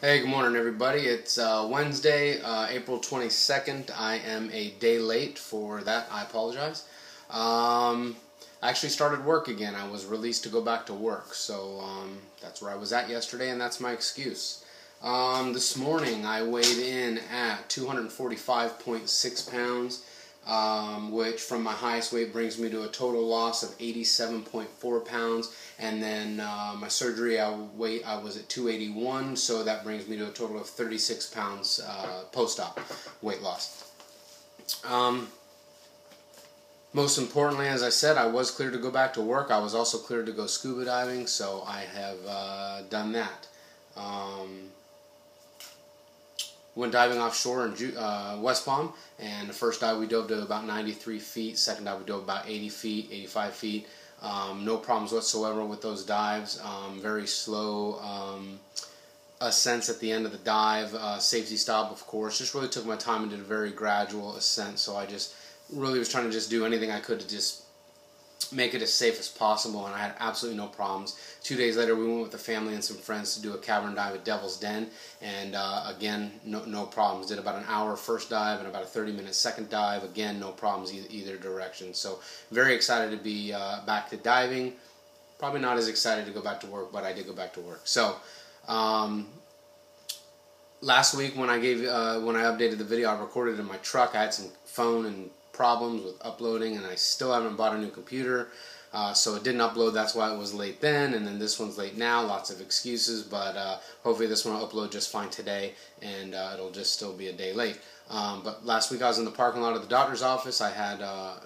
Hey, good morning, everybody. It's Wednesday, April 22nd. I am a day late for that. I apologize. I actually started work again. I was released to go back to work, so that's where I was at yesterday, and that's my excuse. This morning, I weighed in at 245.6 pounds, which from my highest weight brings me to a total loss of 87.4 pounds. And then my surgery, I was at 281, so that brings me to a total of 36 pounds post-op weight loss. Most importantly, as I said, I was cleared to go back to work. I was also cleared to go scuba diving, so I have done that. Went diving offshore in West Palm, and the first dive we dove to about 93 feet. Second dive we dove about 80 feet, 85 feet. No problems whatsoever with those dives. Very slow ascents at the end of the dive. Safety stop, of course. Just really took my time and did a very gradual ascent. So I just really was trying to just do anything I could to just make it as safe as possible, and I had absolutely no problems. 2 days later, we went with the family and some friends to do a cavern dive at Devil's Den, and again, no problems. Did about an hour first dive and about a 30-minute second dive. Again, no problems either direction. So very excited to be back to diving. Probably not as excited to go back to work, but I did go back to work. So last week when I updated the video, I recorded in my truck. I had some phone and problems with uploading, and I still haven't bought a new computer, so it didn't upload. That's why it was late then, and then this one's late now. Lots of excuses, but hopefully this one will upload just fine today, and it'll just still be a day late. But last week I was in the parking lot of the doctor's office. I had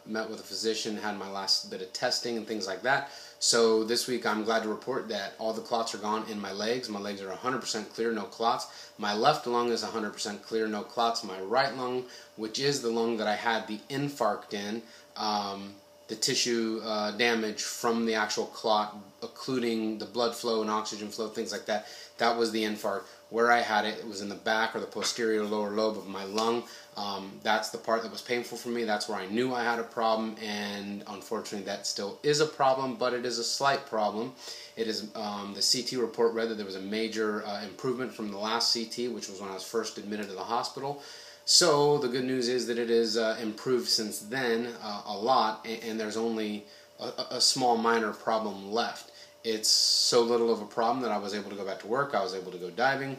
met with a physician, had my last bit of testing and things like that. So this week I'm glad to report that all the clots are gone in my legs. My legs are 100% clear, no clots. My left lung is 100% clear, no clots. My right lung, which is the lung that I had the infarct in, the tissue damage from the actual clot, occluding the blood flow and oxygen flow, things like that, that was the infarct. Where I had it, it was in the back or the posterior lower lobe of my lung. That's the part that was painful for me. That's where I knew I had a problem, and unfortunately that still is a problem, but it is a slight problem. It is the CT report read that there was a major improvement from the last CT, which was when I was first admitted to the hospital. So the good news is that it is improved since then a lot, and there's only a small minor problem left. It's so little of a problem that I was able to go back to work. I was able to go diving.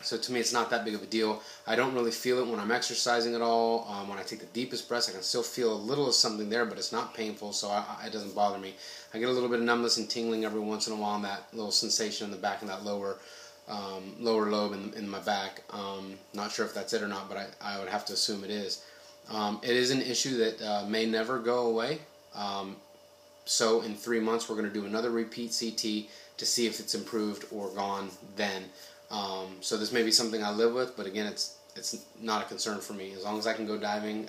So to me, it's not that big of a deal. I don't really feel it when I'm exercising at all. When I take the deepest breaths, I can still feel a little of something there, but it's not painful, so it doesn't bother me. I get a little bit of numbness and tingling every once in a while, and that little sensation in the back of that lower lobe in my back. Not sure if that's it or not, but I would have to assume it is. It is an issue that may never go away. So in 3 months, we're going to do another repeat CT to see if it's improved or gone then. So this may be something I live with, but again, it's not a concern for me. As long as I can go diving,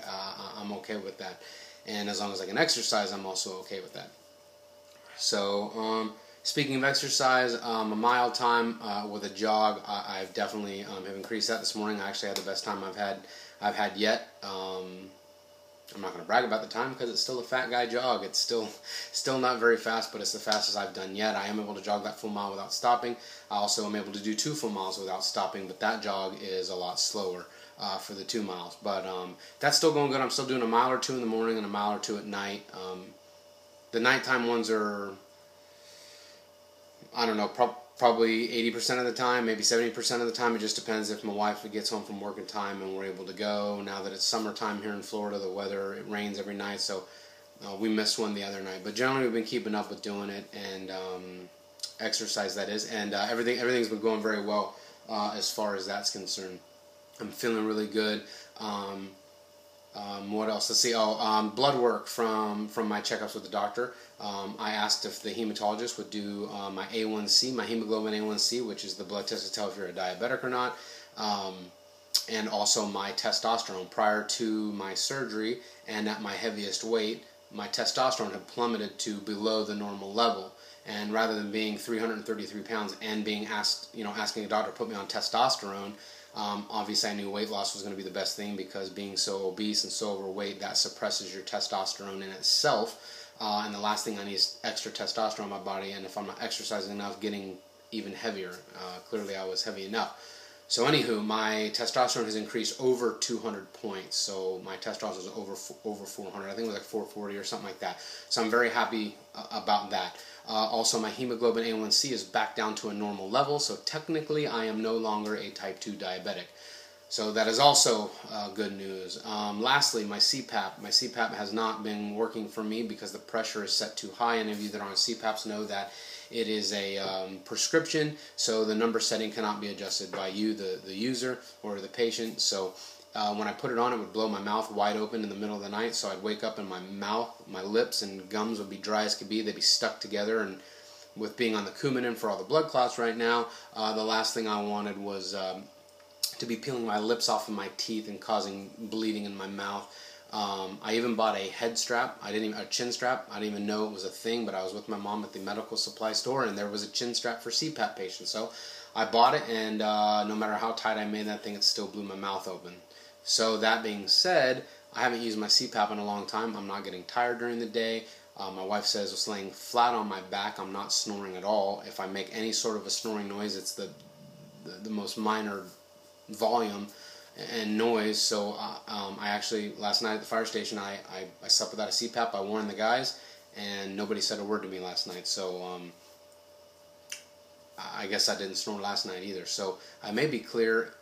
I'm okay with that. And as long as I can exercise, I'm also okay with that. So speaking of exercise, a mile time with a jog, I've definitely have increased that this morning. I actually had the best time I've had yet. I'm not going to brag about the time because it's still a fat guy jog. It's still not very fast, but it's the fastest I've done yet. I am able to jog that full mile without stopping. I also am able to do 2 full miles without stopping, but that jog is a lot slower for the 2 miles. But that's still going good. I'm still doing a mile or 2 in the morning and a mile or 2 at night. The nighttime ones are, I don't know, probably 80% of the time, maybe 70% of the time. It just depends if my wife gets home from work in time and we're able to go. Now that it's summertime here in Florida, the weather, it rains every night, so we missed one the other night. But generally we've been keeping up with doing it, and exercise that is, and everything's been going very well as far as that's concerned. I'm feeling really good. What else? Let's see. Blood work from my checkups with the doctor. I asked if the hematologist would do my A1C, my hemoglobin A1C, which is the blood test to tell if you're a diabetic or not, and also my testosterone. Prior to my surgery and at my heaviest weight, my testosterone had plummeted to below the normal level. And rather than being 333 pounds and being asking a doctor to put me on testosterone, obviously I knew weight loss was going to be the best thing, because being so obese and so overweight, that suppresses your testosterone in itself. And the last thing I need is extra testosterone in my body, and if I'm not exercising enough, getting even heavier. Clearly I was heavy enough. So anywho, my testosterone has increased over 200 points. So my testosterone is over 400. I think it was like 440 or something like that. So I'm very happy about that. Also, my hemoglobin A1C is back down to a normal level. So technically, I am no longer a type 2 diabetic. So that is also good news. Lastly, my CPAP. My CPAP has not been working for me because the pressure is set too high. Any of you that are on CPAPs know that it is a prescription, so the number setting cannot be adjusted by you, the user, or the patient. So when I put it on, it would blow my mouth wide open in the middle of the night, so I'd wake up and my mouth, my lips and gums would be dry as could be. They'd be stuck together, and with being on the Coumadin for all the blood clots right now, the last thing I wanted was to be peeling my lips off of my teeth and causing bleeding in my mouth. I even bought a head strap. A chin strap. I didn't even know it was a thing, but I was with my mom at the medical supply store, and there was a chin strap for CPAP patients. So I bought it, and no matter how tight I made that thing, it still blew my mouth open. So that being said, I haven't used my CPAP in a long time. I'm not getting tired during the day. My wife says I was laying flat on my back. I'm not snoring at all. If I make any sort of a snoring noise, it's the most minor volume and noise. So I actually, last night at the fire station, I slept without a CPAP. I warned the guys, and nobody said a word to me last night. So I guess I didn't snore last night either. So I may be clear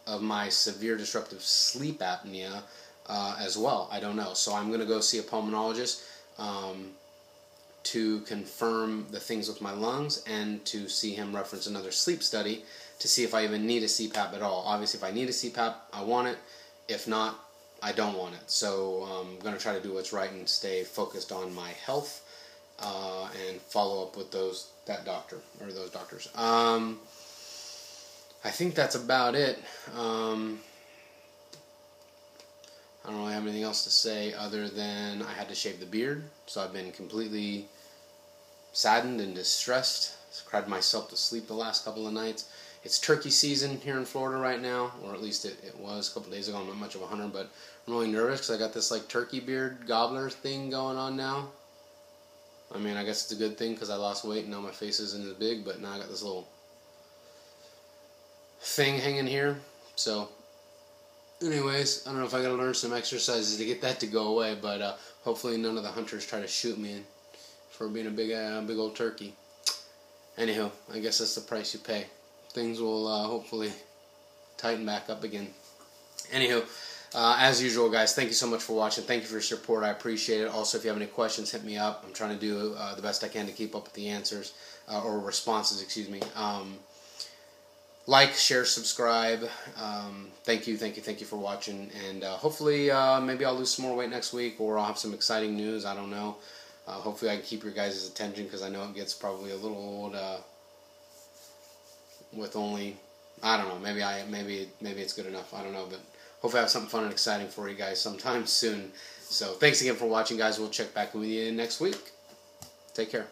of my severe disruptive sleep apnea as well. I don't know. So I'm going to go see a pulmonologist to confirm the things with my lungs, and to see him reference another sleep study to see if I even need a CPAP at all. Obviously, if I need a CPAP, I want it. If not, I don't want it. So I'm going to try to do what's right and stay focused on my health and follow up with those doctors. I think that's about it. I don't really have anything else to say other than I had to shave the beard, so I've been completely saddened and distressed. Cried myself to sleep the last couple of nights. It's turkey season here in Florida right now, or at least it was a couple days ago. I'm not much of a hunter, but I'm really nervous because I got this like turkey beard gobbler thing going on now. I mean, I guess it's a good thing because I lost weight and now my face isn't as big, but now I got this little thing hanging here. So anyways, I don't know if I gotta learn some exercises to get that to go away, but hopefully none of the hunters try to shoot me for being a big old turkey. Anywho, I guess that's the price you pay. Things will hopefully tighten back up again. Anywho, as usual, guys, thank you so much for watching. Thank you for your support. I appreciate it. Also, if you have any questions, hit me up. I'm trying to do the best I can to keep up with the answers, or responses, excuse me. Like, share, subscribe. Thank you for watching. And hopefully, maybe I'll lose some more weight next week, or I'll have some exciting news. I don't know. Hopefully I can keep your guys' attention, because I know it gets probably a little old with only, I don't know, maybe it's good enough. I don't know, but hopefully I have something fun and exciting for you guys sometime soon. So thanks again for watching, guys. We'll check back with you next week. Take care.